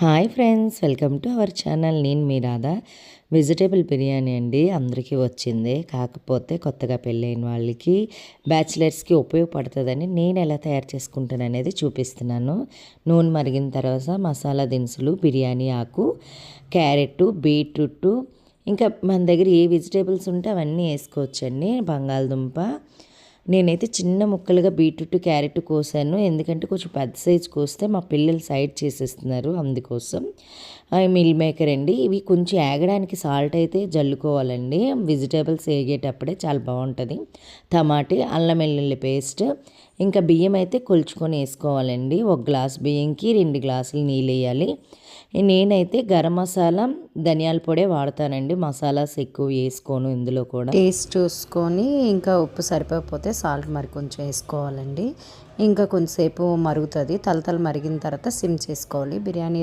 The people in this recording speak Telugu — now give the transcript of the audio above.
Hi friends, welcome to our channel. నేను మీ రాధా. వెజిటేబుల్ బిర్యానీ అండి అందరికీ వచ్చింది. కాకపోతే కొత్తగా పెళ్ళైన వాళ్ళకి, బ్యాచిలర్స్కి ఉపయోగపడుతుందని నేను ఎలా తయారు చేసుకుంటాను అనేది చూపిస్తున్నాను. నూనె మరిగిన తర్వాత మసాలా దినుసులు, బిర్యానీ ఆకు, క్యారెట్, బీట్రూట్, ఇంకా మన దగ్గర ఏ వెజిటేబుల్స్ ఉంటే అవన్నీ వేసుకోవచ్చండి. బంగాళదుంప, నేనైతే చిన్న ముక్కలుగా బీట్రూట్, క్యారెట్ కోసాను. ఎందుకంటే కొంచెం పెద్ద సైజు కోస్తే మా పిల్లలు సైడ్ చేసేస్తున్నారు, అందుకోసం. మిల్ మేకర్ అండి. ఇవి కొంచెం ఏగడానికి సాల్ట్ అయితే జల్లుకోవాలండి. వెజిటేబుల్స్ వేగేటప్పుడే చాలా బాగుంటుంది. టమాటీ, అల్లం వెల్లుల్లి పేస్ట్, ఇంకా బియ్యం అయితే కొలుచుకొని వేసుకోవాలండి. ఒక గ్లాస్ బియ్యంకి 2 గ్లాసులు నీళ్ళు వేయాలి. నేనైతే గరం మసాలా, ధనియాల పొడే వాడతానండి. మసాలాస్ ఎక్కువ వేసుకోను ఇందులో కూడా. టేస్ట్ చూసుకొని ఇంకా ఉప్పు సరిపోకపోతే సాల్ట్ మరి కొంచెం వేసుకోవాలండి. ఇంకా కొంచెంసేపు మరుగుతుంది. తలతల మరిగిన తర్వాత సిమ్ చేసుకోవాలి. బిర్యానీ